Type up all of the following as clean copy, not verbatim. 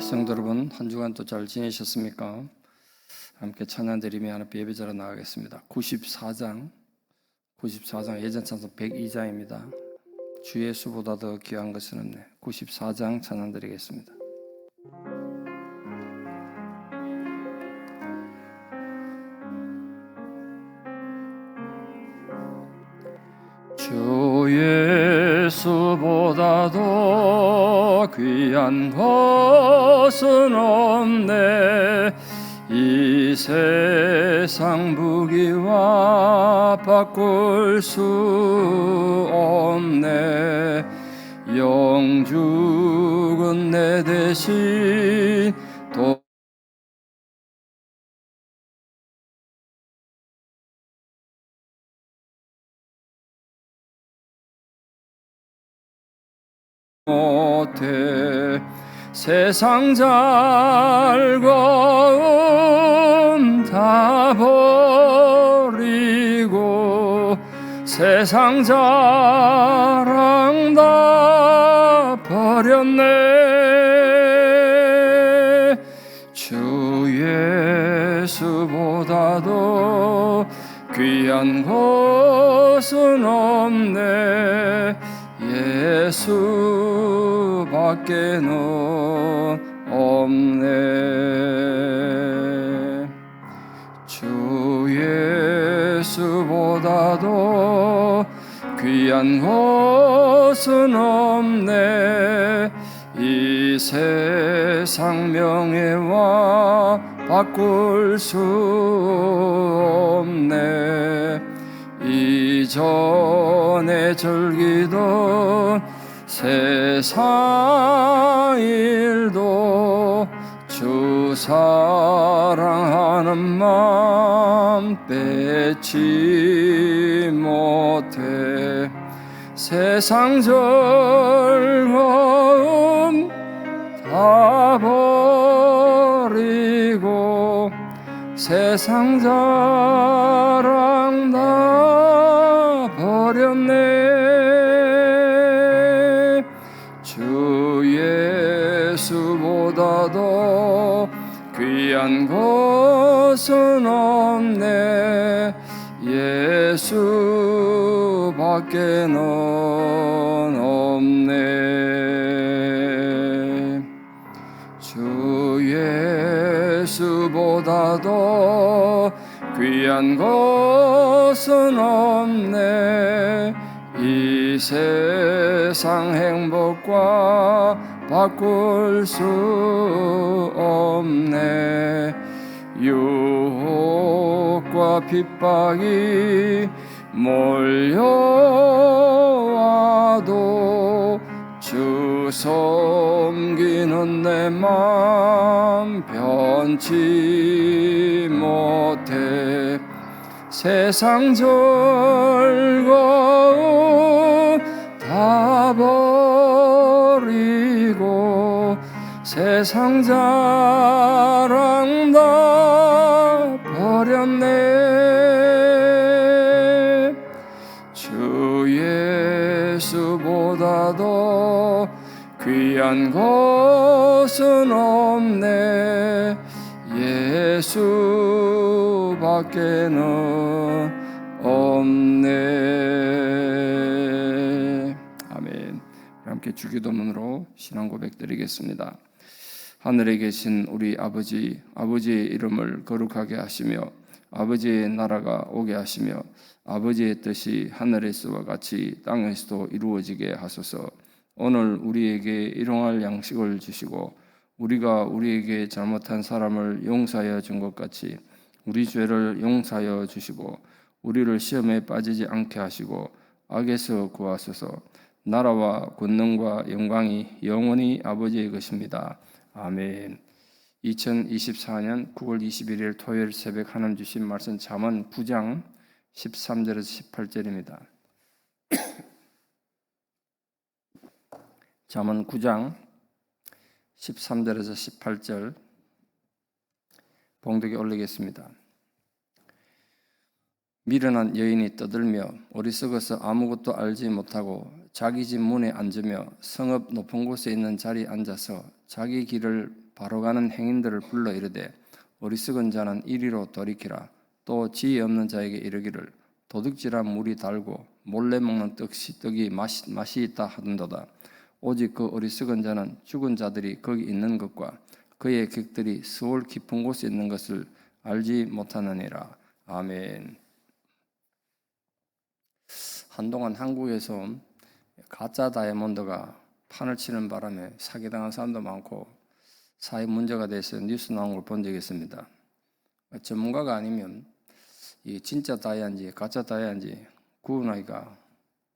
성도 여러분, 한 주간 또 잘 지내셨습니까? 함께 찬양 드리며 하나님 예배자로 나가겠습니다. 94장 예전 찬송 102장입니다. 주 예수보다 더 귀한 것은 없네. 94장 찬양 드리겠습니다. 주 예수보다 더 귀한 것은 없네. 이 세상 부귀와 바꿀 수 없네. 영죽은 내 대신 못해. 세상 잘고움 다 버리고 세상 자랑 다 버렸네. 주 예수보다도 귀한 것은 없네. 예수밖에는 없네. 주 예수보다도 귀한 것은 없네. 이 세상 명예와 바꿀 수 없네. 이전에 즐기던 세상 일도 주 사랑하는 마음 빼지 못해. 세상 즐거움 다 버리고 세상 자랑 다 버렸네. 주 예수보다도 귀한 것은 없네. 예수밖에는 없네. 주 예수보다도 귀한 것은 없네. 이 세상 행복과 바꿀 수 없네. 유혹과 핍박이 몰려와도 주 섬기는 내 맘 변치 못해. 세상 즐거움 다 버리고 세상 자랑 다 버렸네. 주 예수보다도 귀한 것은 없네. 예수밖에는 없네. 아멘. 함께 주기도문으로 신앙 고백 드리겠습니다. 하늘에 계신 우리 아버지, 아버지의 이름을 거룩하게 하시며 아버지의 나라가 오게 하시며 아버지의 뜻이 하늘에서와 같이 땅에서도 이루어지게 하소서. 오늘 우리에게 일용할 양식을 주시고 우리가 우리에게 잘못한 사람을 용서하여 준 것 같이 우리 죄를 용서하여 주시고 우리를 시험에 빠지지 않게 하시고 악에서 구하소서. 나라와 권능과 영광이 영원히 아버지의 것입니다. 아멘. 2024년 9월 21일 토요일 새벽 하나님 주신 말씀 잠언 9장 13절에서 18절입니다. 잠언 9장 13절에서 18절 봉독에 올리겠습니다. 미련한 여인이 떠들며 어리석어서 아무것도 알지 못하고 자기 집 문에 앉으며 성읍 높은 곳에 있는 자리에 앉아서 자기 길을 바로 가는 행인들을 불러 이르되 어리석은 자는 이리로 돌이키라. 또 지혜 없는 자에게 이르기를 도둑질한 물이 달고 몰래 먹는 떡이 맛이 있다 하던도다. 오직 그 어리석은 자는 죽은 자들이 거기 있는 것과 그의 객들이 스올 깊은 곳에 있는 것을 알지 못하느니라. 아멘. 한동안 한국에서 가짜 다이아몬드가 판을 치는 바람에 사기당한 사람도 많고 사회 문제가 돼서 뉴스 나온 걸 본 적이 있습니다. 전문가가 아니면 이 진짜 다이아인지 가짜 다이아인지 구분하기가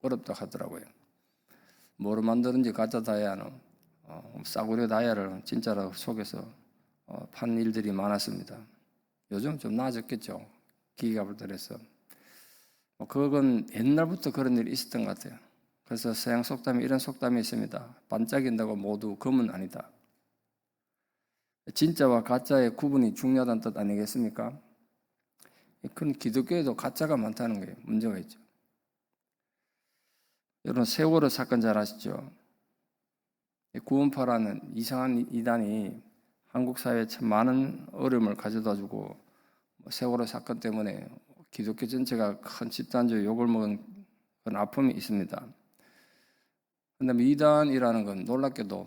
어렵다 하더라고요. 뭐로 만드는지 가짜 다이아는 싸구려 다이아를 진짜로 속여서 판 일들이 많았습니다. 요즘 좀 나아졌겠죠. 기기가 발달해서. 그건 옛날부터 그런 일이 있었던 것 같아요. 그래서 서양 속담에 이런 속담이 있습니다. 반짝인다고 모두 금은 아니다. 진짜와 가짜의 구분이 중요하다는 뜻 아니겠습니까? 그건 기독교에도 가짜가 많다는 거예요. 문제가 있죠. 여러분 세월호 사건 잘 아시죠? 구원파라는 이상한 이단이 한국 사회에 참 많은 어려움을 가져다 주고 세월호 사건 때문에 기독교 전체가 큰 집단적 욕을 먹은 그런 아픔이 있습니다. 그런데 이단이라는 건 놀랍게도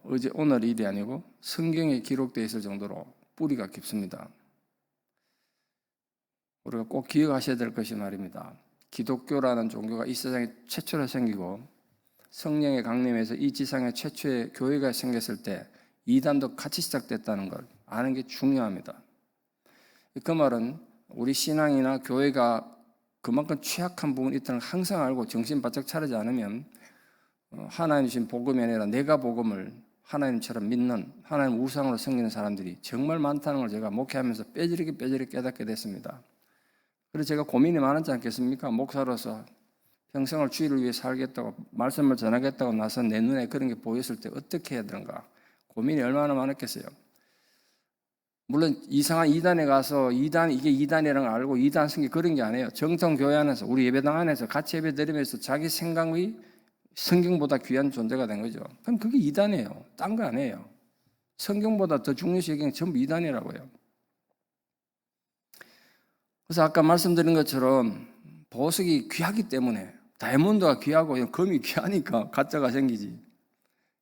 어제 오늘 일이 아니고 성경에 기록되어 있을 정도로 뿌리가 깊습니다. 우리가 꼭 기억하셔야 될 것이 말입니다. 기독교라는 종교가 이 세상에 최초로 생기고 성령의 강림에서 이 지상에 최초의 교회가 생겼을 때 이단도 같이 시작됐다는 걸 아는 게 중요합니다. 그 말은 우리 신앙이나 교회가 그만큼 취약한 부분이 있다는 걸 항상 알고 정신 바짝 차리지 않으면 하나님 주신 복음이 아니라 내가 복음을 하나님처럼 믿는 하나님 우상으로 섬기는 사람들이 정말 많다는 걸 제가 목회하면서 뼈저리게 깨닫게 됐습니다. 그래서 제가 고민이 많았지 않겠습니까? 목사로서 평생을 주의를 위해 살겠다고 말씀을 전하겠다고 나서 내 눈에 그런 게 보였을 때 어떻게 해야 되는가 고민이 얼마나 많았겠어요. 물론 이상한 이단에 가서 이게 이단이라는 걸 알고 이단 성기 그런 게 아니에요. 정통 교회 안에서 우리 예배당 안에서 같이 예배 드리면서 자기 생각이 성경보다 귀한 존재가 된 거죠. 그럼 그게 이단이에요. 딴 거 아니에요. 성경보다 더 중요시 여기는 전부 이단이라고요. 그래서 아까 말씀드린 것처럼 보석이 귀하기 때문에 다이아몬드가 귀하고 금이 귀하니까 가짜가 생기지.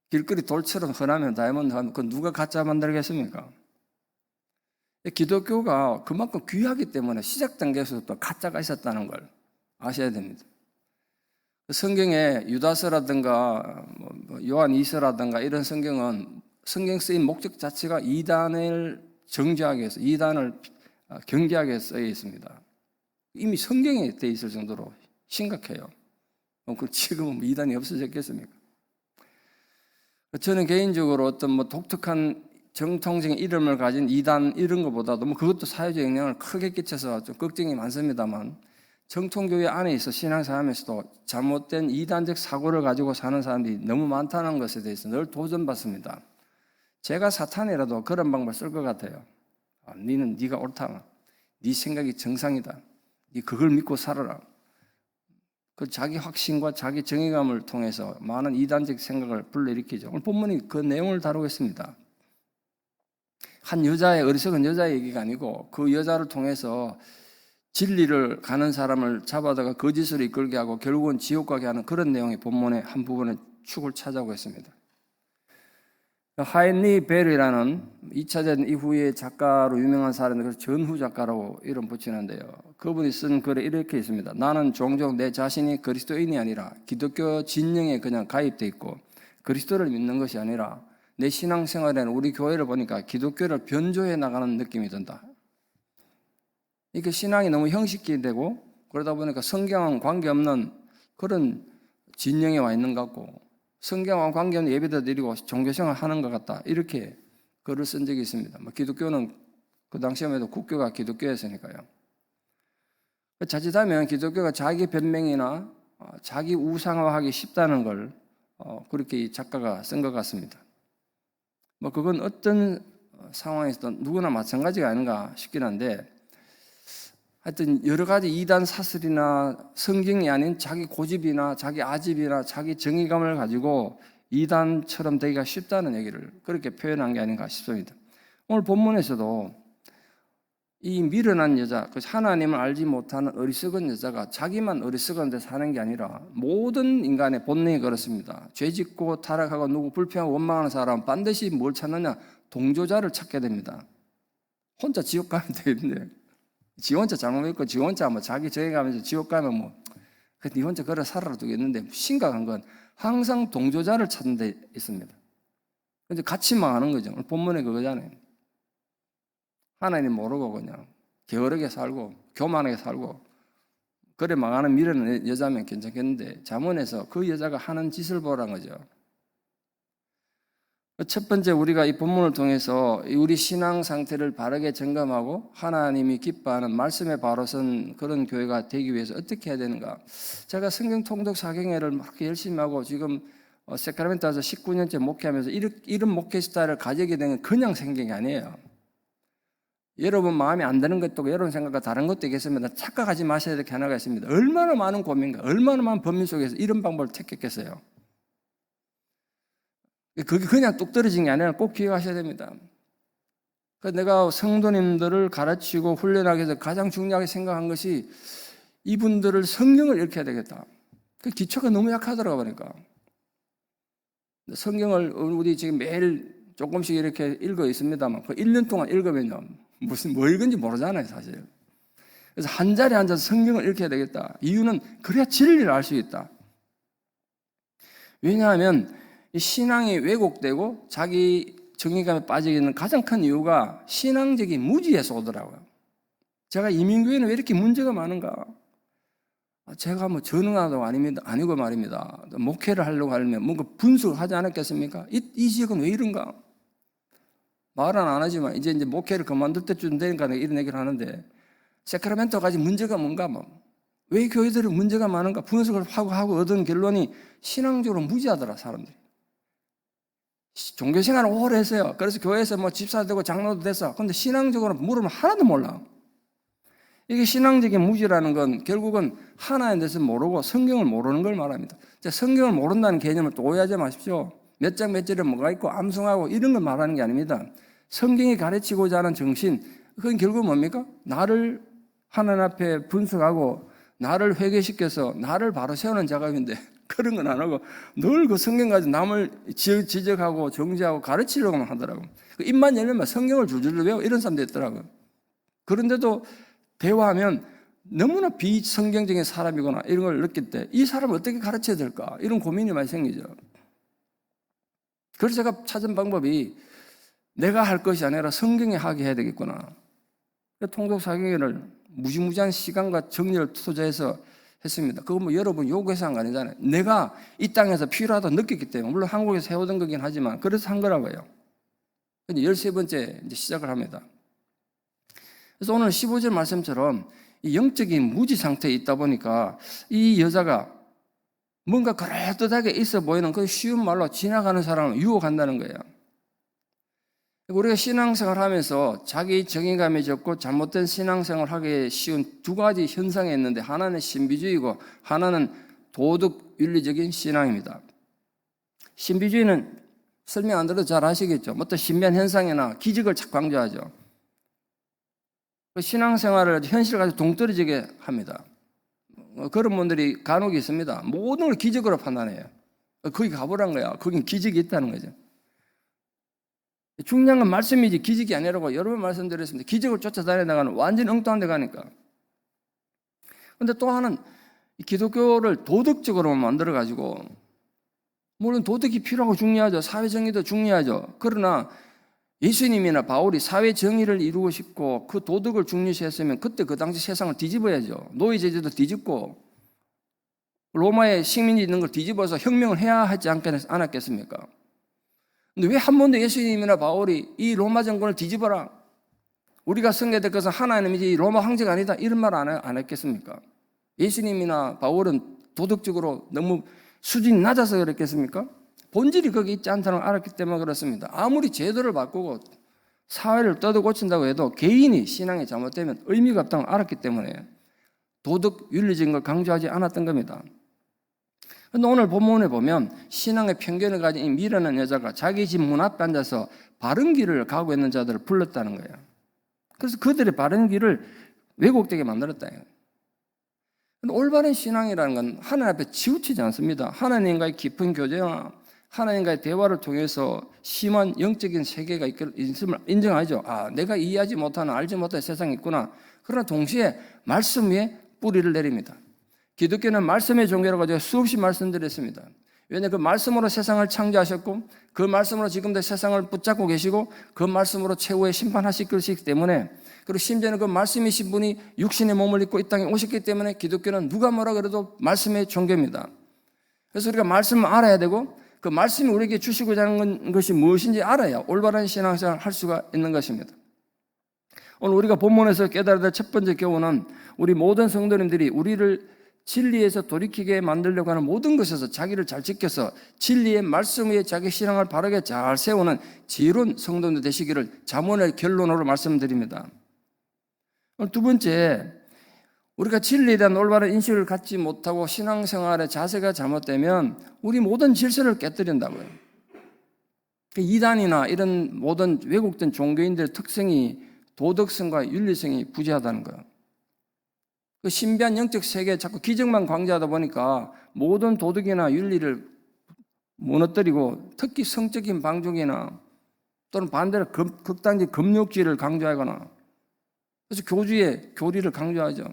길거리 돌처럼 흔하면 다이아몬드 하면 그 누가 가짜 만들겠습니까? 기독교가 그만큼 귀하기 때문에 시작 단계에서부터 가짜가 있었다는 걸 아셔야 됩니다. 성경에 유다서라든가 요한 2서라든가 이런 성경은 성경 쓰인 목적 자체가 이단을 정죄하기 위해서 이단을 경계하기 위해서 쓰여 있습니다. 이미 성경에 돼 있을 정도로 심각해요. 지금은 이단이 없어졌겠습니까? 저는 개인적으로 어떤 독특한 정통적인 이름을 가진 이단 이런 것보다 너무 그것도 사회적 영향을 크게 끼쳐서 좀 걱정이 많습니다만 정통교회 안에 있어 신앙생활하면서도 잘못된 이단적 사고를 가지고 사는 사람들이 너무 많다는 것에 대해서 늘 도전받습니다. 제가 사탄이라도 그런 방법을 쓸 것 같아요. 네가 옳다. 네 생각이 정상이다. 네 그걸 믿고 살아라. 그 자기 확신과 자기 정의감을 통해서 많은 이단적 생각을 불러일으키죠. 오늘 본문이 그 내용을 다루겠습니다. 한 여자의 어리석은 여자의 얘기가 아니고 그 여자를 통해서 진리를 가는 사람을 잡아다가 거짓으로 이끌게 하고 결국은 지옥 가게 하는 그런 내용이 본문의 한 부분의 축을 차지하고 있습니다. 하인리 벨이라는 2차 대전 이후의 작가로 유명한 사람인데 그래서 전후 작가라고 이름 붙이는데요. 그분이 쓴 글에 이렇게 있습니다. 나는 종종 내 자신이 그리스도인이 아니라 기독교 진영에 그냥 가입돼 있고 그리스도를 믿는 것이 아니라 내 신앙생활에는 우리 교회를 보니까 기독교를 변조해 나가는 느낌이 든다. 이게 신앙이 너무 형식화되고 그러다 보니까 성경과 관계없는 그런 진영에 와 있는 것 같고 성경과 관계없는 예배도 드리고 종교생활 하는 것 같다. 이렇게 글을 쓴 적이 있습니다. 기독교는 그 당시에도 국교가 기독교였으니까요. 자칫하면 기독교가 자기 변명이나 자기 우상화하기 쉽다는 걸 그렇게 이 작가가 쓴 것 같습니다. 그건 어떤 상황에서도 누구나 마찬가지가 아닌가 싶긴 한데 하여튼 여러 가지 이단 사슬이나 성경이 아닌 자기 고집이나 자기 아집이나 자기 정의감을 가지고 이단처럼 되기가 쉽다는 얘기를 그렇게 표현한 게 아닌가 싶습니다. 오늘 본문에서도 이 미련한 여자, 하나님을 알지 못하는 어리석은 여자가 자기만 어리석은 데 사는 게 아니라 모든 인간의 본능이 그렇습니다. 죄짓고 타락하고 누구 불평하고 원망하는 사람은 반드시 뭘 찾느냐? 동조자를 찾게 됩니다. 혼자 지옥 가면 되는데 지 혼자 잘못했고 지 혼자 뭐 자기 정해가면서 지옥 가면 뭐 네 혼자 그래 살아라 두겠는데, 심각한 건 항상 동조자를 찾는 데 있습니다. 근데 같이 망하는 거죠. 본문에 그거잖아요. 하나님 모르고 그냥 게으르게 살고 교만하게 살고 그래 망하는 미련한 여자면 괜찮겠는데, 잠언에서 그 여자가 하는 짓을 보라는 거죠. 첫 번째, 우리가 이 본문을 통해서 우리 신앙 상태를 바르게 점검하고 하나님이 기뻐하는 말씀에 바로 선 그런 교회가 되기 위해서 어떻게 해야 되는가. 제가 성경 통독 사경회를 막 열심히 하고 지금 세크라멘토에서 19년째 목회하면서 이런 목회 스타일을 가지게 된 건 그냥 생긴 게 아니에요. 여러분 마음에 안 드는 것도 여러분 생각과 다른 것도 있겠습니다. 착각하지 마셔야 될 게 하나가 있습니다. 얼마나 많은 고민과 얼마나 많은 범민 속에서 이런 방법을 택했겠어요. 그게 그냥 뚝 떨어진 게 아니라 꼭 기억하셔야 됩니다. 내가 성도님들을 가르치고 훈련하기 위해서 가장 중요하게 생각한 것이 이분들을 성경을 읽혀야 되겠다. 그 기초가 너무 약하더라고 보니까. 성경을 우리 지금 매일 조금씩 이렇게 읽어 있습니다만 그 1년 동안 읽으면요, 뭐 읽은지 모르잖아요, 사실. 그래서 한 자리에 앉아서 성경을 읽혀야 되겠다. 이유는 그래야 진리를 알 수 있다. 왜냐하면 이 신앙이 왜곡되고 자기 정의감에 빠지게 되는 가장 큰 이유가 신앙적인 무지에서 오더라고요. 제가 이민교회는 왜 이렇게 문제가 많은가? 제가 뭐 전능하다고 아니고 말입니다. 목회를 하려고 하면 뭔가 분석을 하지 않았겠습니까? 이 지역은 왜 이런가? 말은 안 하지만 이제 목회를 그만둘 때쯤 되니까 이런 얘기를 하는데, 세크라멘토까지 문제가 뭔가, 왜 교회들이 문제가 많은가 분석을 하고 얻은 결론이 신앙적으로 무지하더라, 사람들이. 종교생활을 오래 했어요. 그래서 교회에서 집사도 되고 장로도 됐어. 근데 신앙적으로 물으면 하나도 몰라. 이게 신앙적인 무지라는 건 결국은 하나에 대해서 모르고 성경을 모르는 걸 말합니다. 성경을 모른다는 개념을 또 오해하지 마십시오. 몇 장 몇 절에 뭐가 있고 암송하고 이런 걸 말하는 게 아닙니다. 성경이 가르치고자 하는 정신, 그건 결국 뭡니까? 나를 하나님 앞에 분석하고 나를 회개시켜서 나를 바로 세우는 작업인데, 그런 건 안 하고 늘 그 성경 가지고 남을 지적하고 정죄하고 가르치려고만 하더라고. 입만 열면 성경을 줄줄 외워 이런 사람도 있더라고. 그런데도 대화하면 너무나 비성경적인 사람이구나 이런 걸 느낄 때 이 사람을 어떻게 가르쳐야 될까 이런 고민이 많이 생기죠. 그래서 제가 찾은 방법이 내가 할 것이 아니라 성경에 하게 해야 되겠구나. 통독 사경회를 무지무지한 시간과 정열을 투자해서 했습니다. 그거 여러분 요구해서 한 거 아니잖아요. 내가 이 땅에서 필요하다고 느꼈기 때문에, 물론 한국에서 해오던 거긴 하지만 그래서 한 거라고요. 13번째 이제 시작을 합니다. 그래서 오늘 15절 말씀처럼 이 영적인 무지 상태에 있다 보니까 이 여자가 뭔가 그럴듯하게 있어 보이는 그 쉬운 말로 지나가는 사람을 유혹한다는 거예요. 우리가 신앙생활 하면서 자기 정의감이 적고 잘못된 신앙생활을 하기 쉬운 두 가지 현상이 있는데, 하나는 신비주의고 하나는 도덕 윤리적인 신앙입니다. 신비주의는 설명 안 들어도 잘 아시겠죠. 어떤 신비한 현상이나 기적을 강조하죠. 신앙생활을 현실을 가지고 동떨어지게 합니다. 그런 분들이 간혹 있습니다. 모든 걸 기적으로 판단해요. 거기 가보란 거야. 거긴 기적이 있다는 거죠. 중요한 건 말씀이지 기적이 아니라고 여러 번 말씀드렸습니다. 기적을 쫓아다니다가는 완전히 엉뚱한 데 가니까. 그런데 또 하나는 기독교를 도덕적으로만 만들어가지고, 물론 도덕이 필요하고 중요하죠. 사회정의도 중요하죠. 그러나 예수님이나 바울이 사회정의를 이루고 싶고 그 도덕을 중요시했으면 그때 그 당시 세상을 뒤집어야죠. 노예제도도 뒤집고 로마의 식민지 있는 걸 뒤집어서 혁명을 해야 하지 않았겠습니까? 근데 왜 한 번도 예수님이나 바울이 이 로마 정권을 뒤집어라, 우리가 섬겨야 될 것은 하나님이지 로마 황제가 아니다 이런 말 안 했겠습니까? 예수님이나 바울은 도덕적으로 너무 수준이 낮아서 그랬겠습니까? 본질이 거기 있지 않다는 걸 알았기 때문에 그렇습니다. 아무리 제도를 바꾸고 사회를 떠도 고친다고 해도 개인이 신앙이 잘못되면 의미가 없다는 걸 알았기 때문에 도덕 윤리적인 걸 강조하지 않았던 겁니다. 그런데 오늘 본문에 보면 신앙의 편견을 가진 이 미련한 여자가 자기 집 문 앞에 앉아서 바른 길을 가고 있는 자들을 불렀다는 거예요. 그래서 그들의 바른 길을 왜곡되게 만들었다. 근데 올바른 신앙이라는 건 하나님 앞에 치우치지 않습니다. 하나님과의 깊은 교제와 하나님과의 대화를 통해서 심한 영적인 세계가 있음을 인정하죠. 아, 내가 이해하지 못하는, 알지 못하는 세상이 있구나. 그러나 동시에 말씀 위에 뿌리를 내립니다. 기독교는 말씀의 종교라고 제가 수없이 말씀드렸습니다. 왜냐하면 그 말씀으로 세상을 창조하셨고 그 말씀으로 지금도 세상을 붙잡고 계시고 그 말씀으로 최후의 심판하실 것이기 때문에, 그리고 심지어는 그 말씀이신 분이 육신의 몸을 입고 이 땅에 오셨기 때문에 기독교는 누가 뭐라 그래도 말씀의 종교입니다. 그래서 우리가 말씀을 알아야 되고 그 말씀이 우리에게 주시고자 하는 것이 무엇인지 알아야 올바른 신앙생활을 할 수가 있는 것입니다. 오늘 우리가 본문에서 깨달아야 될 첫 번째 교훈은 우리 모든 성도님들이 우리를 진리에서 돌이키게 만들려고 하는 모든 것에서 자기를 잘 지켜서 진리의 말씀 위에 자기 신앙을 바르게 잘 세우는 지혜로운 성도들 되시기를 잠언의 결론으로 말씀드립니다. 두 번째, 우리가 진리에 대한 올바른 인식을 갖지 못하고 신앙생활의 자세가 잘못되면 우리 모든 질서를 깨뜨린다고요. 이단이나 이런 모든 왜곡된 종교인들의 특성이 도덕성과 윤리성이 부재하다는 거예요. 그 신비한 영적 세계에 자꾸 기적만 강조하다 보니까 모든 도덕이나 윤리를 무너뜨리고 특히 성적인 방종이나 또는 반대로 극단적 금욕주의를 강조하거나 그래서 교주의 교리를 강조하죠.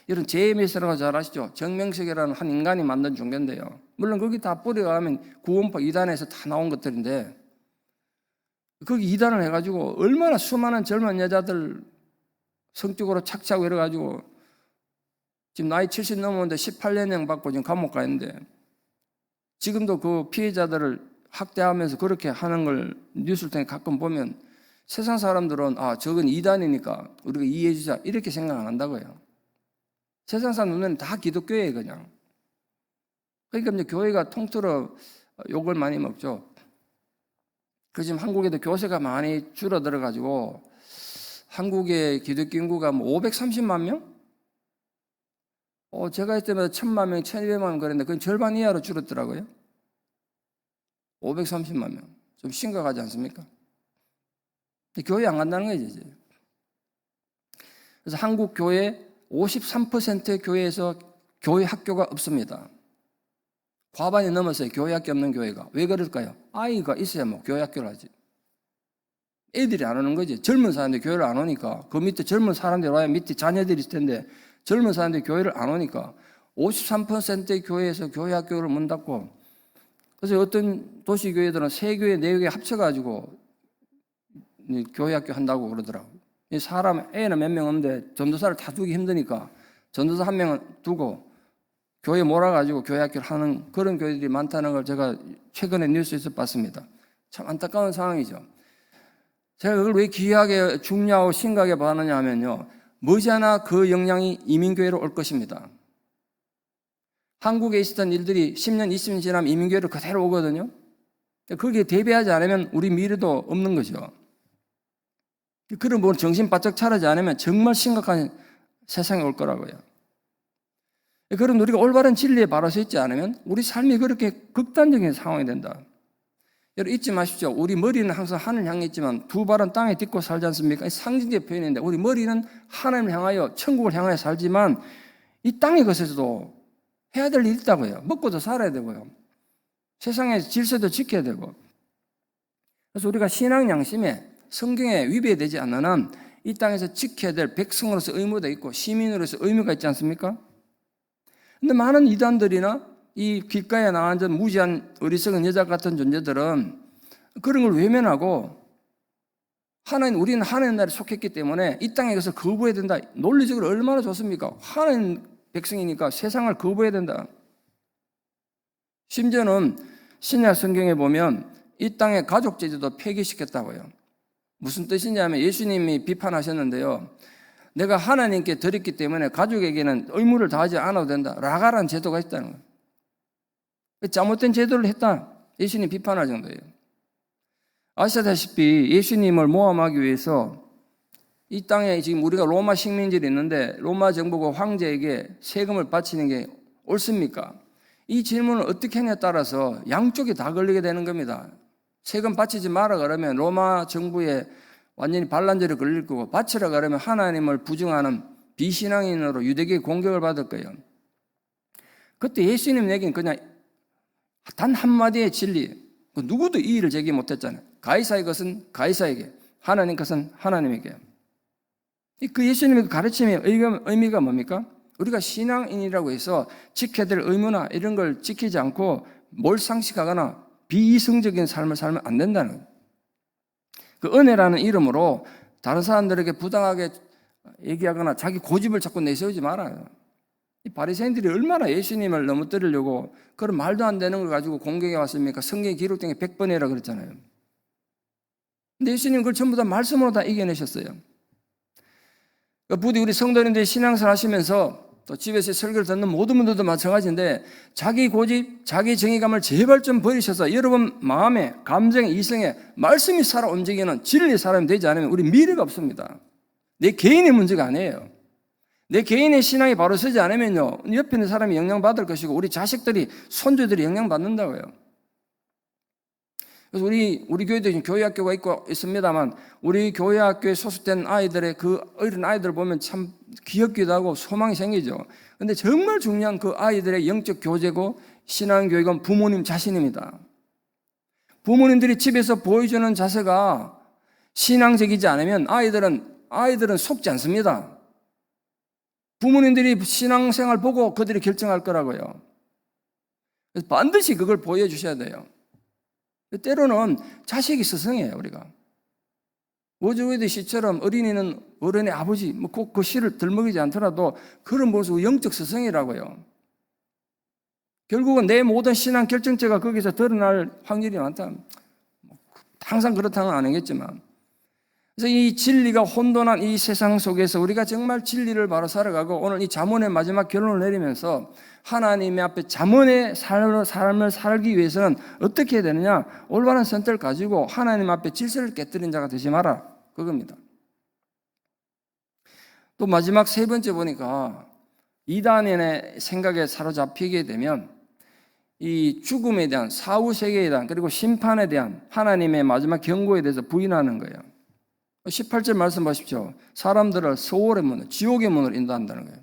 이런 제이메스라고 잘 아시죠? 정명석이라는 한 인간이 만든 종교인데요. 물론 거기 다 뿌려가면 구원파 이단에서 다 나온 것들인데 거기 이단을 해가지고 얼마나 수많은 젊은 여자들 성적으로 착취하고 이래가지고 지금 나이 70 넘었는데 18년형 받고 지금 감옥 가 있는데 지금도 그 피해자들을 학대하면서 그렇게 하는 걸 뉴스를 통해 가끔 보면 세상 사람들은 아 저건 이단이니까 우리가 이해해 주자 이렇게 생각 안 한다고요. 세상 사람 눈에는 다 기독교예요 그냥. 그러니까 이제 교회가 통틀어 욕을 많이 먹죠. 그 지금 한국에도 교세가 많이 줄어들어 가지고 한국의 기독교 인구가 뭐 530만 명? 제가 했을 때마다 1000만 명, 1200만 명 그랬는데 그건 절반 이하로 줄었더라고요. 530만 명. 좀 심각하지 않습니까? 교회 안 간다는 거죠, 이제. 그래서 한국 교회 53%의 교회에서 교회 학교가 없습니다. 과반이 넘었어요, 교회 학교 없는 교회가. 왜 그럴까요? 아이가 있어야 뭐 교회 학교를 하지. 애들이 안 오는 거지. 젊은 사람들이 교회를 안 오니까. 그 밑에 젊은 사람들이 와야 밑에 자녀들이 있을 텐데 젊은 사람들이 교회를 안 오니까 53%의 교회에서 교회 학교를 문 닫고 그래서 어떤 도시교회들은 세 교회, 네 교회 합쳐가지고 교회 학교 한다고 그러더라고요. 사람, 애는 몇 명 없는데 전도사를 다 두기 힘드니까 전도사 한 명은 두고 교회에 몰아가지고 교회 학교를 하는 그런 교회들이 많다는 걸 제가 최근에 뉴스에서 봤습니다. 참 안타까운 상황이죠. 제가 그걸 왜 귀하게 중요하고 심각하게 봐느냐 하면요. 머지않아 그 영향이 이민교회로 올 것입니다. 한국에 있었던 일들이 10년, 20년 지나면 이민교회로 그대로 오거든요. 거기에 대비하지 않으면 우리 미래도 없는 거죠. 그런 뭐 정신 바짝 차리지 않으면 정말 심각한 세상이 올 거라고요. 그럼 우리가 올바른 진리에 바로 서 있지 않으면 우리 삶이 그렇게 극단적인 상황이 된다. 여러분 잊지 마십시오. 우리 머리는 항상 하늘 향해 있지만 두 발은 땅에 딛고 살지 않습니까? 상징적 표현인데 우리 머리는 하나님을 향하여 천국을 향하여 살지만 이 땅의 것에서도 해야 될 일이 있다고요. 먹고도 살아야 되고요. 세상의 질서도 지켜야 되고. 그래서 우리가 신앙 양심에 성경에 위배되지 않는 한 이 땅에서 지켜야 될 백성으로서 의무도 있고 시민으로서 의무가 있지 않습니까? 근데 많은 이단들이나 이 길가에 나앉은 무지한 어리석은 여자 같은 존재들은 그런 걸 외면하고 우리는 하나님 나라에 속했기 때문에 이 땅에 가서 거부해야 된다. 논리적으로 얼마나 좋습니까? 하나님 백성이니까 세상을 거부해야 된다. 심지어는 신약 성경에 보면 이 땅의 가족 제도도 폐기시켰다고요. 무슨 뜻이냐면 예수님이 비판하셨는데요. 내가 하나님께 드렸기 때문에 가족에게는 의무를 다하지 않아도 된다. 라가라는 제도가 있다는 거예요. 잘못된 제도를 했다. 예수님 비판할 정도예요. 아시다시피 예수님을 모함하기 위해서 이 땅에 지금 우리가 로마 식민지를 있는데 로마 정부가 황제에게 세금을 바치는 게 옳습니까? 이 질문을 어떻게 하냐에 따라서 양쪽이 다 걸리게 되는 겁니다. 세금 바치지 마라 그러면 로마 정부에 완전히 반란죄를 걸릴 거고, 바치라 그러면 하나님을 부정하는 비신앙인으로 유대교의 공격을 받을 거예요. 그때 예수님 얘기는 그냥 단 한마디의 진리, 누구도 이의를 제기 못했잖아요. 가이사의 것은 가이사에게, 하나님 것은 하나님에게. 그 예수님의 가르침의 의미가 뭡니까? 우리가 신앙인이라고 해서 지켜야 될 의무나 이런 걸 지키지 않고 몰상식하거나 비이성적인 삶을 살면 안 된다는 거예요. 그 은혜라는 이름으로 다른 사람들에게 부당하게 얘기하거나 자기 고집을 자꾸 내세우지 말아요. 이 바리새인들이 얼마나 예수님을 넘어뜨리려고 그런 말도 안 되는 걸 가지고 공격해 왔습니까? 성경에 기록된 게 100번이라 그랬잖아요. 근데 예수님 그걸 전부 다 말씀으로 다 이겨내셨어요. 부디 우리 성도님들이 신앙생활 하시면서 또 집에서 설교를 듣는 모든 분들도 마찬가지인데, 자기 고집, 자기 정의감을 제발 좀 버리셔서 여러분 마음에, 감정에, 이성에 말씀이 살아 움직이는 진리의 사람이 되지 않으면 우리 미래가 없습니다. 내 개인의 문제가 아니에요. 내 개인의 신앙이 바로 서지 않으면요, 옆에 있는 사람이 영향받을 것이고 우리 자식들이, 손주들이 영향받는다고요. 그래서 우리 교회도 지금 교회학교가 있습니다만, 우리 교회학교에 소속된 아이들의 그 어린 아이들 보면 참 귀엽기도 하고 소망이 생기죠. 근데 정말 중요한 그 아이들의 영적 교제고 신앙교육은 부모님 자신입니다. 부모님들이 집에서 보여주는 자세가 신앙적이지 않으면 아이들은 속지 않습니다. 부모님들이 신앙생활 보고 그들이 결정할 거라고요. 그래서 반드시 그걸 보여주셔야 돼요. 때로는 자식이 스승이에요, 우리가. 워즈웨드 시처럼 어린이는 어른의 아버지, 꼭 그 시를 들먹이지 않더라도 그런 모습 영적 스승이라고요. 결국은 내 모든 신앙 결정체가 거기서 드러날 확률이 많다. 항상 그렇다는 건 아니겠지만. 그래서 이 진리가 혼돈한 이 세상 속에서 우리가 정말 진리를 바로 살아가고, 오늘 이 잠언의 마지막 결론을 내리면서 하나님의 앞에 잠언의 삶을 살기 위해서는 어떻게 해야 되느냐? 올바른 선택을 가지고 하나님 앞에 질서를 깨뜨린 자가 되지 마라, 그겁니다. 또 마지막 세 번째 보니까 이단의 생각에 사로잡히게 되면 이 죽음에 대한, 사후세계에 대한, 그리고 심판에 대한 하나님의 마지막 경고에 대해서 부인하는 거예요. 18절 말씀 보십시오. 사람들을 소월의 문을, 지옥의 문으로 인도한다는 거예요.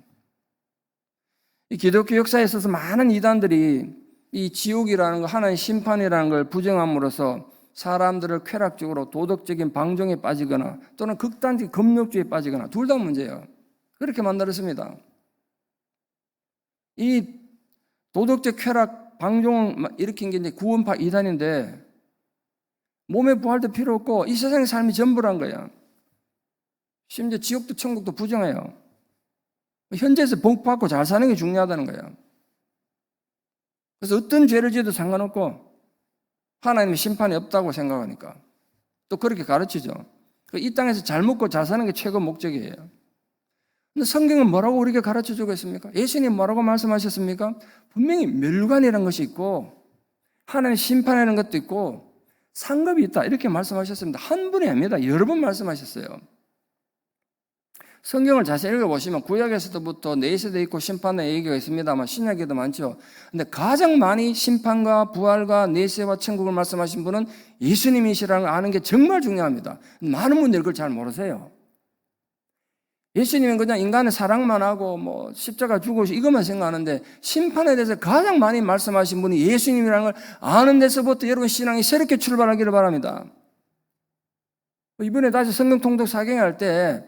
이 기독교 역사에 있어서 많은 이단들이 이 지옥이라는 거, 하나님 심판이라는 걸 부정함으로써 사람들을 쾌락적으로 도덕적인 방종에 빠지거나 또는 극단적 금욕주의에 빠지거나, 둘 다 문제예요. 그렇게 만들었습니다. 이 도덕적 쾌락, 방종을 일으킨 게 이제 구원파 이단인데, 몸의 부활도 필요 없고 이 세상의 삶이 전부란 거예요. 심지어 지옥도 천국도 부정해요. 현재에서 복 받고 잘 사는 게 중요하다는 거예요. 그래서 어떤 죄를 지어도 상관없고 하나님의 심판이 없다고 생각하니까 또 그렇게 가르치죠. 이 땅에서 잘 먹고 잘 사는 게 최고 목적이에요. 근데 성경은 뭐라고 우리에게 가르쳐주고 있습니까? 예수님 뭐라고 말씀하셨습니까? 분명히 멸관이라는 것이 있고 하나님의 심판이라는 것도 있고 상급이 있다, 이렇게 말씀하셨습니다. 한 분이 아닙니다. 여러 번 말씀하셨어요. 성경을 자세히 읽어보시면 구약에서부터 내세대 있고 심판의 얘기가 있습니다만 신약에도 많죠. 근데 가장 많이 심판과 부활과 내세와 천국을 말씀하신 분은 예수님이시라는 걸 아는 게 정말 중요합니다. 많은 분들이 그걸 잘 모르세요. 예수님은 그냥 인간의 사랑만 하고 십자가 죽으시고 이것만 생각하는데, 심판에 대해서 가장 많이 말씀하신 분이 예수님이라는 걸 아는 데서부터 여러분 신앙이 새롭게 출발하기를 바랍니다. 이번에 다시 성경 통독 사경할 때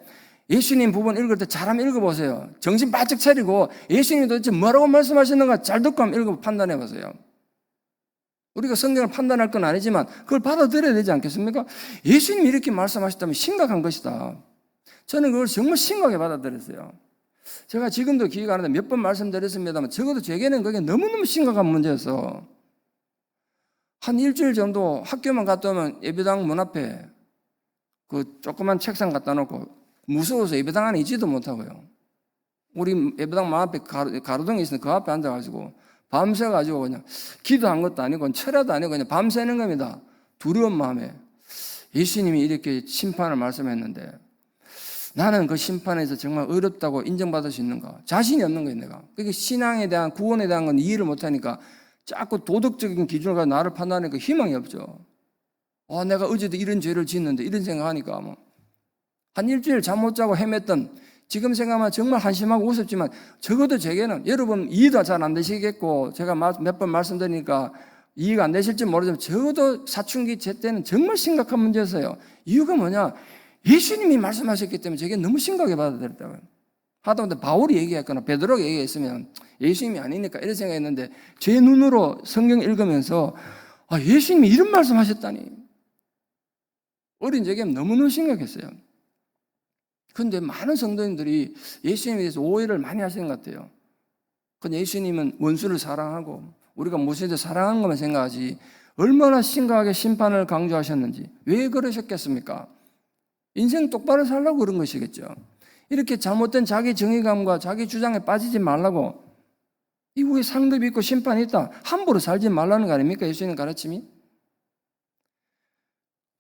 예수님 부분 읽을 때 잘 한번 읽어보세요. 정신 바짝 차리고 예수님이 도대체 뭐라고 말씀하셨는가 잘 듣고 한번 읽어 판단해 보세요. 우리가 성경을 판단할 건 아니지만 그걸 받아들여야 되지 않겠습니까? 예수님이 이렇게 말씀하셨다면 심각한 것이다. 저는 그걸 정말 심각하게 받아들였어요. 제가 지금도 기회가 안 나는데 몇 번 말씀드렸습니다만 적어도 제게는 그게 너무너무 심각한 문제여서 한 일주일 정도 학교만 갔다 오면 예배당 문 앞에 그 조그만 책상 갖다 놓고 무서워서 예배당 안에 있지도 못하고요. 우리 예배당 문 앞에 가로등이 있으니까 그 앞에 앉아가지고 밤새가지고 그냥 기도한 것도 아니고 철야도 아니고 그냥 밤새는 겁니다. 두려운 마음에. 예수님이 이렇게 심판을 말씀했는데 나는 그 심판에서 정말 어렵다고 인정받을 수 있는가? 자신이 없는 거예요, 내가. 그러니까 신앙에 대한, 구원에 대한 건 이해를 못하니까 자꾸 도덕적인 기준을 가지고 나를 판단하니까 희망이 없죠. 내가 어제도 이런 죄를 짓는데 이런 생각하니까 한 일주일 잠 못 자고 헤맸던, 지금 생각하면 정말 한심하고 우습지만 적어도 제게는, 여러분 이해도 잘 안 되시겠고 제가 몇 번 말씀드리니까 이해가 안 되실지 모르지만 적어도 사춘기 제 때는 정말 심각한 문제였어요. 이유가 뭐냐? 예수님이 말씀하셨기 때문에 제게 너무 심각하게 받아들였다고요. 하다못해 바울이 얘기했거나 베드로가 얘기했으면 예수님이 아니니까 이런 생각했는데, 제 눈으로 성경 읽으면서 예수님이 이런 말씀하셨다니, 어린 제게 너무너무 심각했어요. 그런데 많은 성도님들이 예수님에 대해서 오해를 많이 하시는 것 같아요. 근데 예수님은 원수를 사랑하고 우리가 모세도 사랑하는 것만 생각하지 얼마나 심각하게 심판을 강조하셨는지, 왜 그러셨겠습니까? 인생 똑바로 살라고 그런 것이겠죠. 이렇게 잘못된 자기 정의감과 자기 주장에 빠지지 말라고, 이후에 상급이 있고 심판이 있다, 함부로 살지 말라는 거 아닙니까? 예수님 가르침이.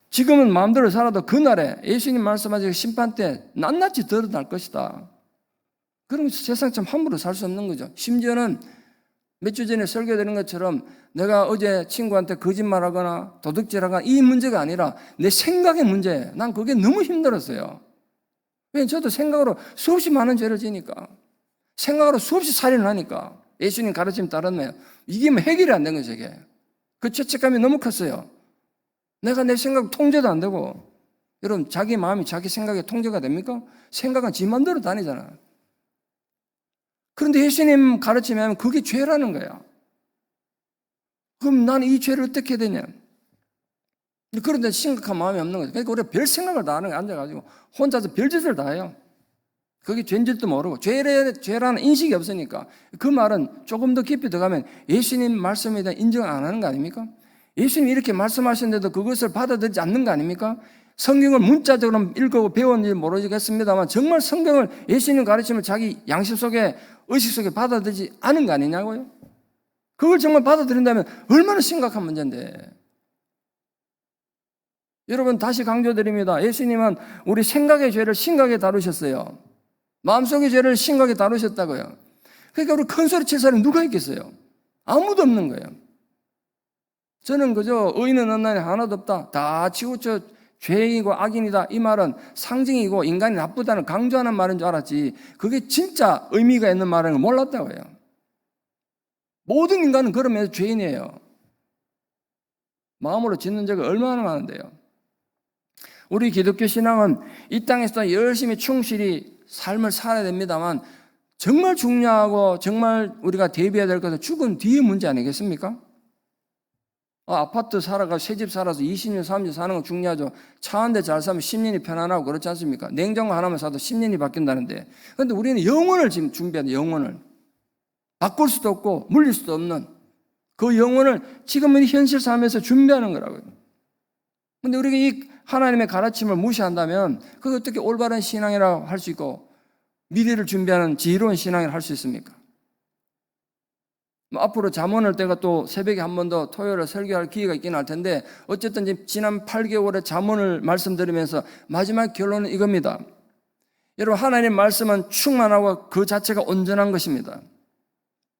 지금은 마음대로 살아도 그날에 예수님 말씀하신 심판 때 낱낱이 드러날 것이다. 그럼 세상처럼 함부로 살 수 없는 거죠. 심지어는 몇 주 전에 설교드린 것처럼 내가 어제 친구한테 거짓말하거나 도둑질하거나 이 문제가 아니라 내 생각의 문제예요. 난 그게 너무 힘들었어요. 왜냐하면 저도 생각으로 수없이 많은 죄를 지니까, 생각으로 수없이 살인을 하니까, 예수님 가르침 따르면 이게 해결이 안 된 거죠. 이게. 그 죄책감이 너무 컸어요. 내가 내 생각 통제도 안 되고. 여러분, 자기 마음이 자기 생각에 통제가 됩니까? 생각은 지 맘대로 다니잖아. 그런데 예수님 가르침에 하면 그게 죄라는 거야. 그럼 나는 이 죄를 어떻게 해야 되냐? 그런데 심각한 마음이 없는 거죠. 그러니까 우리가 별 생각을 다 하는 게 앉아가지고 혼자서 별짓을 다 해요. 그게 죄인 줄도 모르고, 죄라는 인식이 없으니까. 그 말은 조금 더 깊이 들어가면 예수님 말씀에 대한 인정을 안 하는 거 아닙니까? 예수님이 이렇게 말씀하셨는데도 그것을 받아들이지 않는 거 아닙니까? 성경을 문자적으로 읽고 배웠는지 모르겠습니다만 정말 성경을, 예수님 가르침을 자기 양심 속에, 의식 속에 받아들이지 않은 거 아니냐고요? 그걸 정말 받아들인다면 얼마나 심각한 문제인데. 여러분, 다시 강조드립니다. 예수님은 우리 생각의 죄를 심각하게 다루셨어요. 마음속의 죄를 심각하게 다루셨다고요. 그러니까 우리 큰 소리 칠 사람이 누가 있겠어요? 아무도 없는 거예요. 저는 그저 의인은 없나니 하나도 없다, 다 치우쳐 죄인이고 악인이다, 이 말은 상징이고 인간이 나쁘다는 강조하는 말인 줄 알았지, 그게 진짜 의미가 있는 말인 걸 몰랐다고요. 모든 인간은 그러면서 죄인이에요. 마음으로 짓는 죄가 얼마나 많은데요. 우리 기독교 신앙은 이 땅에서 열심히 충실히 삶을 살아야 됩니다만, 정말 중요하고 정말 우리가 대비해야 될 것은 죽은 뒤의 문제 아니겠습니까? 아파트 살아가 새집 살아서 20년, 30년 사는 건 중요하죠. 차 한 대 잘 사면 10년이 편안하고 그렇지 않습니까? 냉장고 하나만 사도 10년이 바뀐다는데, 그런데 우리는 영혼을 지금 준비해야 돼. 영혼을 바꿀 수도 없고 물릴 수도 없는 그 영혼을 지금은 현실 삶에서 준비하는 거라고요. 그런데 우리가 이 하나님의 가르침을 무시한다면 그게 어떻게 올바른 신앙이라고 할 수 있고 미래를 준비하는 지혜로운 신앙이라고 할 수 있습니까? 앞으로 잠언을 때가 또 새벽에 한 번 더 토요일에 설교할 기회가 있긴 할 텐데, 어쨌든 지난 8개월의 잠언을 말씀드리면서 마지막 결론은 이겁니다. 여러분, 하나님의 말씀은 충만하고 그 자체가 온전한 것입니다.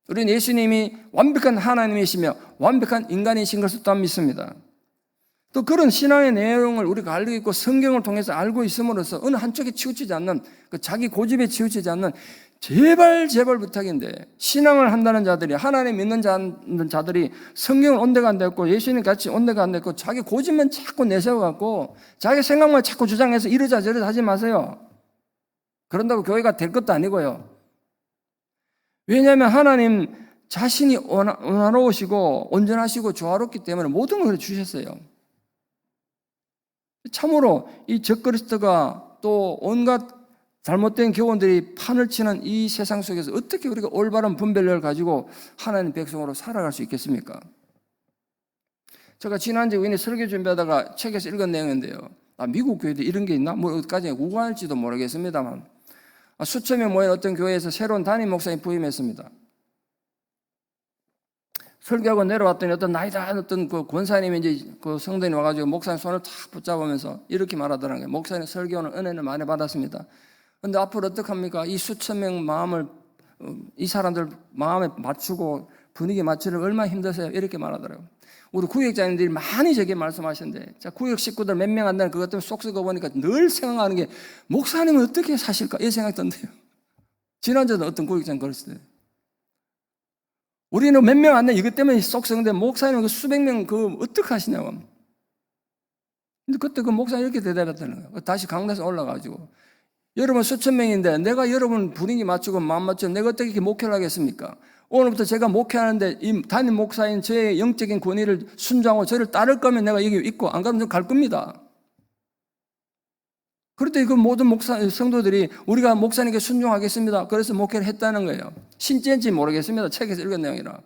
우리는 예수님이 완벽한 하나님이시며 완벽한 인간이신 것을 또한 믿습니다. 또 그런 신앙의 내용을 우리가 알고 있고 성경을 통해서 알고 있음으로써 어느 한쪽에 치우치지 않는, 그 자기 고집에 치우치지 않는, 제발 부탁인데, 신앙을 한다는 자들이, 하나님 믿는 자들이 성경을 온데가 안 됐고 예수님 같이 온데가 안 됐고 자기 고집만 자꾸 내세워갖고 자기 생각만 자꾸 주장해서 이러자 저러자 하지 마세요. 그런다고 교회가 될 것도 아니고요. 왜냐하면 하나님 자신이 온화로우시고 온전하시고 조화롭기 때문에 모든 걸 주셨어요. 참으로 이 적그리스도가 또 온갖 잘못된 교훈들이 판을 치는 이 세상 속에서 어떻게 우리가 올바른 분별력을 가지고 하나님 백성으로 살아갈 수 있겠습니까? 제가 지난주에 설교 준비하다가 책에서 읽은 내용인데요. 미국 교회도 이런 게 있나? 뭐 어디까지 우관할지도 모르겠습니다만, 수천명 모인 어떤 교회에서 새로운 담임 목사님 부임했습니다. 설교하고 내려왔더니 어떤 나이다 어떤 그 권사님이 이제 그 성도님 와가지고 목사님 손을 탁 붙잡으면서 이렇게 말하더라고요. 목사님 설교는 은혜를 많이 받았습니다. 근데 앞으로 어떡합니까? 이 수천 명 마음을, 이 사람들 마음에 맞추고 분위기 맞추려면 얼마나 힘드세요? 이렇게 말하더라고요. 우리 구역장님들이 많이 저게 말씀하시는데, 자, 구역 식구들 몇 명 안 되는 그것 때문에 속 썩어 보니까 늘 생각하는 게, 목사님은 어떻게 사실까? 이 생각이 든대요. 지난주에도 어떤 구역장 그랬어요. 우리는 몇 명 안 되는 이것 때문에 속 썩는데, 목사님은 그 수백 명 어떻게 하시냐고. 근데 그때 그 목사님 이렇게 대답했다는 거예요. 다시 강단에서 올라가가지고, 여러분 수천 명인데, 내가 여러분 분위기 맞추고 마음 맞추고 내가 어떻게 이렇게 목회를 하겠습니까? 오늘부터 제가 목회하는데 이 담임 목사인 저의 영적인 권위를 순종하고 저를 따를 거면 내가 여기 있고 안 가면 갈 겁니다. 그럴 때 그 모든 성도들이 우리가 목사님께 순종하겠습니다. 그래서 목회를 했다는 거예요. 신지인지 모르겠습니다. 책에서 읽은 내용이라.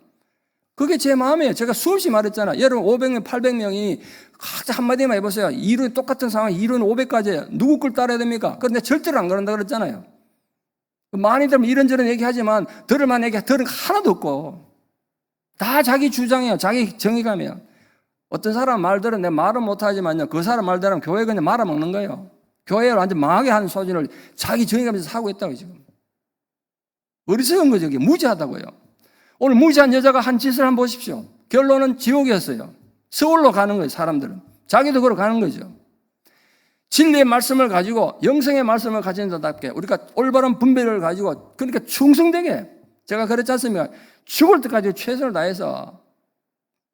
그게 제 마음이에요. 제가 수없이 말했잖아. 여러분 500명, 800명이 각자 한마디만 해보세요. 이론 똑같은 상황, 이론 500가지예요. 누구 걸 따라야 됩니까? 그런데 절대로 안 그런다 그랬잖아요. 많이 들으면 이런저런 얘기하지만 들을 만한 얘기 들은 거 하나도 없고 다 자기 주장이에요. 자기 정의감이에요. 어떤 사람 말들은 내가 말은 못하지만요, 그 사람 말대로 교회 그냥 말아먹는 거예요. 교회를 완전 망하게 하는 소진을 자기 정의감에서 사고 있다고 지금. 어리석은 거죠. 이게 무지하다고요. 오늘 무지한 여자가 한 짓을 한번 보십시오. 결론은 지옥이었어요. 서울로 가는 거예요. 사람들은 자기도 그러 가는 거죠. 진리의 말씀을 가지고 영성의 말씀을 가진 자답게 우리가 올바른 분별을 가지고 그러니까 충성되게 제가 그랬지 않습니까? 죽을 때까지 최선을 다해서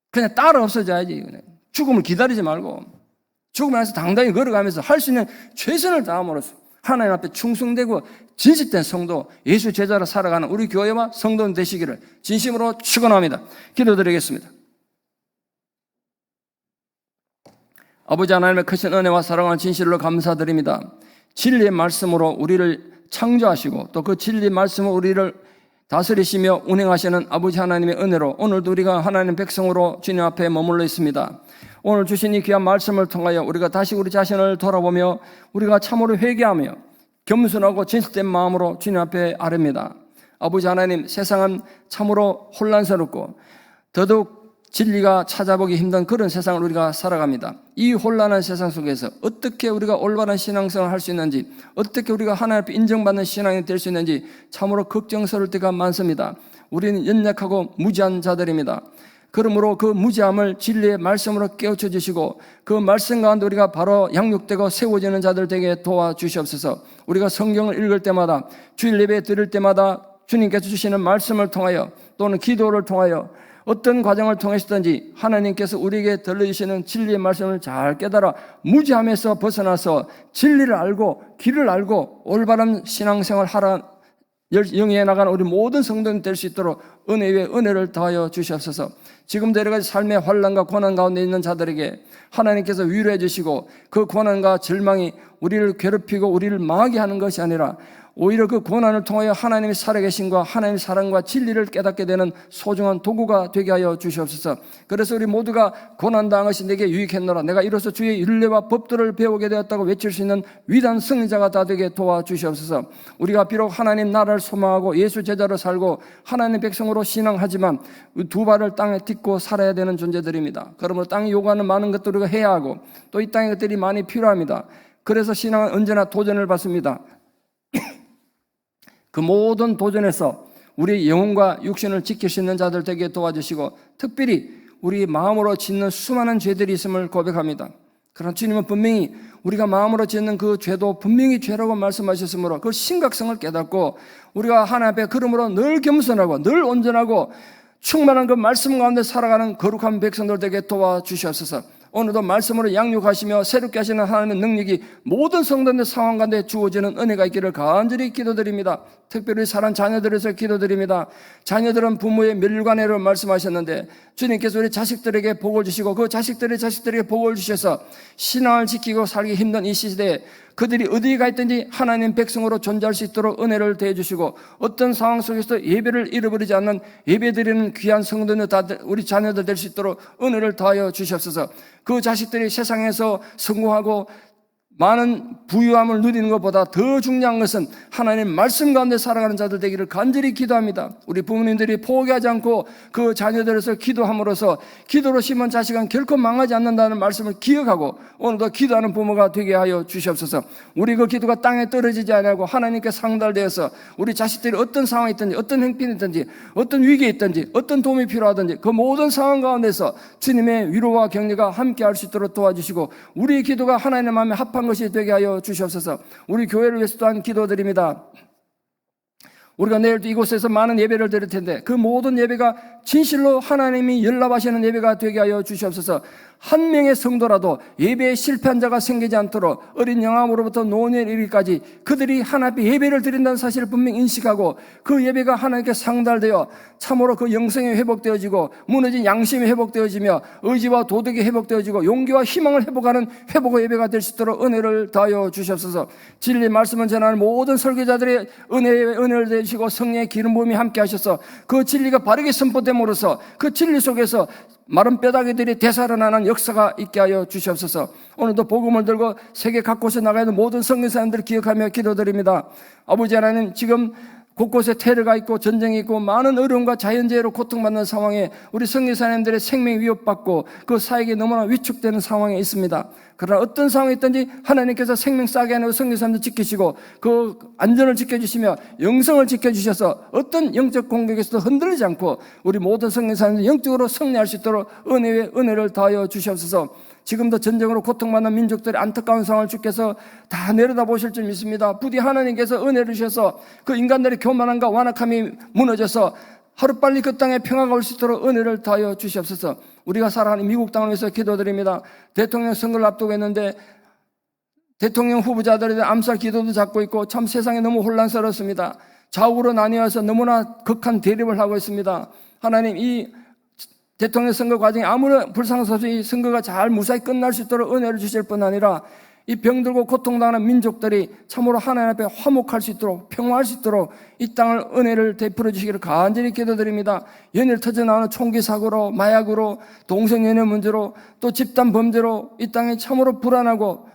그냥 따라 없어져야지. 그냥. 죽음을 기다리지 말고 죽음을 해서 당당히 걸어가면서 할 수 있는 최선을 다함으로써 하나님 앞에 충성되고 진실된 성도 예수 제자로 살아가는 우리 교회와 성도는 되시기를 진심으로 축원합니다. 기도드리겠습니다. 아버지 하나님의 크신 은혜와 사랑하는 진실로 감사드립니다. 진리의 말씀으로 우리를 창조하시고 또 그 진리의 말씀으로 우리를 다스리시며 운행하시는 아버지 하나님의 은혜로 오늘도 우리가 하나님 백성으로 주님 앞에 머물러 있습니다. 오늘 주신 이 귀한 말씀을 통하여 우리가 다시 우리 자신을 돌아보며 우리가 참으로 회개하며 겸손하고 진실된 마음으로 주님 앞에 아뢰입니다. 아버지 하나님, 세상은 참으로 혼란스럽고 더더욱 진리가 찾아보기 힘든 그런 세상을 우리가 살아갑니다. 이 혼란한 세상 속에서 어떻게 우리가 올바른 신앙생활을 할 수 있는지, 어떻게 우리가 하나님 앞에 인정받는 신앙이 될 수 있는지 참으로 걱정스러울 때가 많습니다. 우리는 연약하고 무지한 자들입니다. 그러므로 그 무지함을 진리의 말씀으로 깨우쳐 주시고 그 말씀 가운데 우리가 바로 양육되고 세워지는 자들 되게 도와주시옵소서. 우리가 성경을 읽을 때마다 주일 예배 드릴 때마다 주님께서 주시는 말씀을 통하여 또는 기도를 통하여 어떤 과정을 통해서든지 하나님께서 우리에게 들려주시는 진리의 말씀을 잘 깨달아 무지함에서 벗어나서 진리를 알고 길을 알고 올바른 신앙생활을 하라 영위해 나가는 우리 모든 성도님 될 수 있도록 은혜 위에 은혜를 더하여 주시옵소서. 지금도 여러 가지 삶의 환난과 고난 가운데 있는 자들에게 하나님께서 위로해 주시고 그 고난과 절망이 우리를 괴롭히고 우리를 망하게 하는 것이 아니라 오히려 그 고난을 통하여 하나님의 살아계심과 하나님의 사랑과 진리를 깨닫게 되는 소중한 도구가 되게 하여 주시옵소서. 그래서 우리 모두가 고난당한 것이 내게 유익했노라, 내가 이로써 주의 율례와 법도를 배우게 되었다고 외칠 수 있는 위대한 승리자가 다 되게 도와주시옵소서. 우리가 비록 하나님 나라를 소망하고 예수 제자로 살고 하나님 백성으로 신앙하지만 두 발을 땅에 딛고 살아야 되는 존재들입니다. 그러므로 땅이 요구하는 많은 것들을 우리가 해야 하고 또 이 땅의 것들이 많이 필요합니다. 그래서 신앙은 언제나 도전을 받습니다. 그 모든 도전에서 우리 영혼과 육신을 지킬 수 있는 자들 되게 도와주시고 특별히 우리 마음으로 짓는 수많은 죄들이 있음을 고백합니다. 그러나 주님은 분명히 우리가 마음으로 짓는 그 죄도 분명히 죄라고 말씀하셨으므로 그 심각성을 깨닫고 우리가 하나님 앞에 그러므로 늘 겸손하고 늘 온전하고 충만한 그 말씀 가운데 살아가는 거룩한 백성들 되게 도와주시옵소서. 오늘도 말씀으로 양육하시며 새롭게 하시는 하나님의 능력이 모든 성도들 상황 가운데 주어지는 은혜가 있기를 간절히 기도드립니다. 특별히 사랑 자녀들에서 기도드립니다. 자녀들은 부모의 멸관애를 말씀하셨는데 주님께서 우리 자식들에게 복을 주시고 그 자식들에게 복을 주셔서 신앙을 지키고 살기 힘든 이 시대에 그들이 어디에 가 있든지 하나님 백성으로 존재할 수 있도록 은혜를 대해주시고 어떤 상황 속에서 예배를 잃어버리지 않는 예배드리는 귀한 성도들 우리 자녀들 될 수 있도록 은혜를 더하여 주시옵소서. 그 자식들이 세상에서 성공하고 많은 부유함을 누리는 것보다 더 중요한 것은 하나님 말씀 가운데 살아가는 자들 되기를 간절히 기도합니다. 우리 부모님들이 포기하지 않고 그 자녀들에서 기도함으로써 기도로 심은 자식은 결코 망하지 않는다는 말씀을 기억하고 오늘도 기도하는 부모가 되게 하여 주시옵소서. 우리 그 기도가 땅에 떨어지지 않고 하나님께 상달되어서 우리 자식들이 어떤 상황이 있든지 어떤 행편이 있든지 어떤 위기에 있든지 어떤 도움이 필요하든지 그 모든 상황 가운데서 주님의 위로와 격려가 함께 할 수 있도록 도와주시고 우리 기도가 하나님의 마음에 합한 것이 되게 하여 주시옵소서. 우리 교회를 위해서 또한 기도드립니다. 우리가 내일도 이곳에서 많은 예배를 드릴 텐데 그 모든 예배가 진실로 하나님이 연락하시는 예배가 되게 하여 주시옵소서. 한 명의 성도라도 예배에 실패한 자가 생기지 않도록 어린 영암으로부터 노년에 이르기까지 그들이 하나님 앞에 예배를 드린다는 사실을 분명히 인식하고 그 예배가 하나님께 상달되어 참으로 그 영성이 회복되어지고 무너진 양심이 회복되어지며 의지와 도덕이 회복되어지고 용기와 희망을 회복하는 회복의 예배가 될 수 있도록 은혜를 다하여 주시옵소서. 진리 말씀을 전하는 모든 설교자들의 은혜를 되시고 성령의 기름 부음이 함께 하셔서 그 진리가 바르게 선포됨으로써 그 진리 속에서 마른 뼈다귀들이 되살아나는 역사가 있게 하여 주시옵소서. 오늘도 복음을 들고 세계 각곳에 나가 있는 모든 선교사님들을 기억하며 기도드립니다. 아버지 하나님, 지금 곳곳에 테러가 있고 전쟁이 있고 많은 어려움과 자연재해로 고통받는 상황에 우리 선교사님들의 생명이 위협받고 그 사역이 너무나 위축되는 상황에 있습니다. 그러나 어떤 상황이 있든지 하나님께서 생명 싸게 하는 선교사님들 지키시고 그 안전을 지켜주시며 영성을 지켜주셔서 어떤 영적 공격에서도 흔들리지 않고 우리 모든 선교사님들 영적으로 승리할 수 있도록 은혜를 다하여 주시옵소서. 지금도 전쟁으로 고통받는 민족들의 안타까운 상황을 주께서 다 내려다보실 줄 믿습니다. 부디 하나님께서 은혜를 주셔서 그 인간들의 교만함과 완악함이 무너져서 하루빨리 그 땅에 평화가 올 수 있도록 은혜를 다하여 주시옵소서. 우리가 살아가는 미국 땅을 위해서 기도드립니다. 대통령 선거를 앞두고 있는데 대통령 후보자들에 대한 암살 기도도 잡고 있고 참 세상이 너무 혼란스럽습니다. 좌우로 나뉘어서 너무나 극한 대립을 하고 있습니다. 하나님, 이 대통령 선거 과정에 아무런 불상사 없이 선거가 잘 무사히 끝날 수 있도록 은혜를 주실 뿐 아니라 이 병들고 고통당하는 민족들이 참으로 하나님 앞에 화목할 수 있도록 평화할 수 있도록 이 땅을 은혜를 베풀어 주시기를 간절히 기도드립니다. 연일 터져나오는 총기 사고로 마약으로 동성연애 문제로 또 집단 범죄로 이 땅이 참으로 불안하고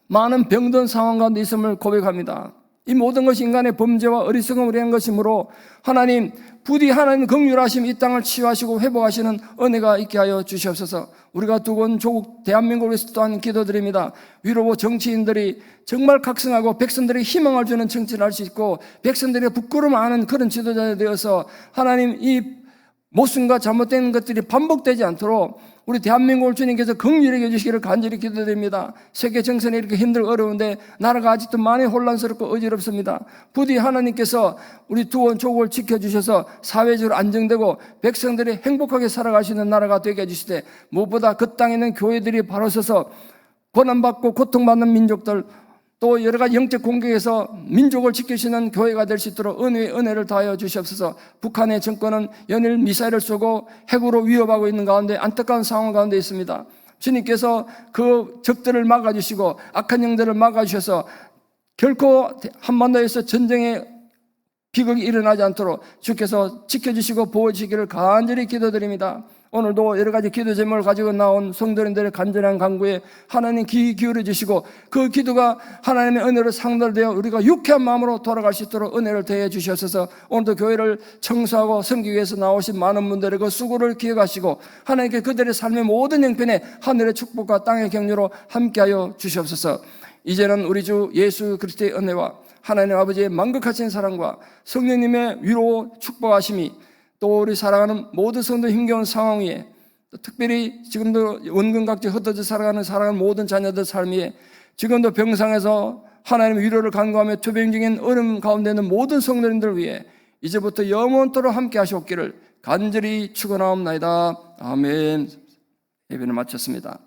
많은 병든 상황 가운데 있음을 고백합니다. 이 모든 것이 인간의 범죄와 어리석음으로 한 것이므로 하나님, 부디 하나님 긍휼하심 이 땅을 치유하시고 회복하시는 은혜가 있게 하여 주시옵소서. 우리가 두고 온 조국 대한민국을 위해서 또한 기도드립니다. 위로고 정치인들이 정말 각성하고 백성들에게 희망을 주는 정치를 할 수 있고 백성들에게 부끄러움하는 그런 지도자가 되어서 하나님, 이 모순과 잘못된 것들이 반복되지 않도록 우리 대한민국을 주님께서 긍휼히 여기시기를 간절히 기도드립니다. 세계 정선이 이렇게 힘들고 어려운데 나라가 아직도 많이 혼란스럽고 어지럽습니다. 부디 하나님께서 우리 두원 조국을 지켜주셔서 사회적으로 안정되고 백성들이 행복하게 살아갈 수 있는 나라가 되게 해주시되 무엇보다 그 땅에 있는 교회들이 바로 서서 고난받고 고통받는 민족들 또 여러 가지 영적 공격에서 민족을 지키시는 교회가 될 수 있도록 은혜를 다하여 주시옵소서. 북한의 정권은 연일 미사일을 쏘고 핵으로 위협하고 있는 가운데 안타까운 상황 가운데 있습니다. 주님께서 그 적들을 막아주시고 악한 영들을 막아주셔서 결코 한반도에서 전쟁의 비극이 일어나지 않도록 주께서 지켜주시고 보호주시기를 간절히 기도드립니다. 오늘도 여러 가지 기도 제목을 가지고 나온 성도님들의 간절한 간구에 하나님 귀 기울여 주시고 그 기도가 하나님의 은혜로 상달되어 우리가 유쾌한 마음으로 돌아갈 수 있도록 은혜를 더해 주시옵소서. 오늘도 교회를 청소하고 섬기기 위해서 나오신 많은 분들의 그 수고를 기억하시고 하나님께 그들의 삶의 모든 형편에 하늘의 축복과 땅의 격려로 함께하여 주시옵소서. 이제는 우리 주 예수 그리스도의 은혜와 하나님 아버지의 만극하신 사랑과 성령님의 위로 축복하심이 또 우리 사랑하는 모든 성도 힘겨운 상황 위에 특별히 지금도 원근각지 흩어져 살아가는 모든 자녀들 삶 위에 지금도 병상에서 하나님의 위로를 간구하며 투병 중인 어려움 가운데 있는 모든 성도님들 위해 이제부터 영원토록 함께 하시옵기를 간절히 축원하옵나이다. 아멘. 예배를 마쳤습니다.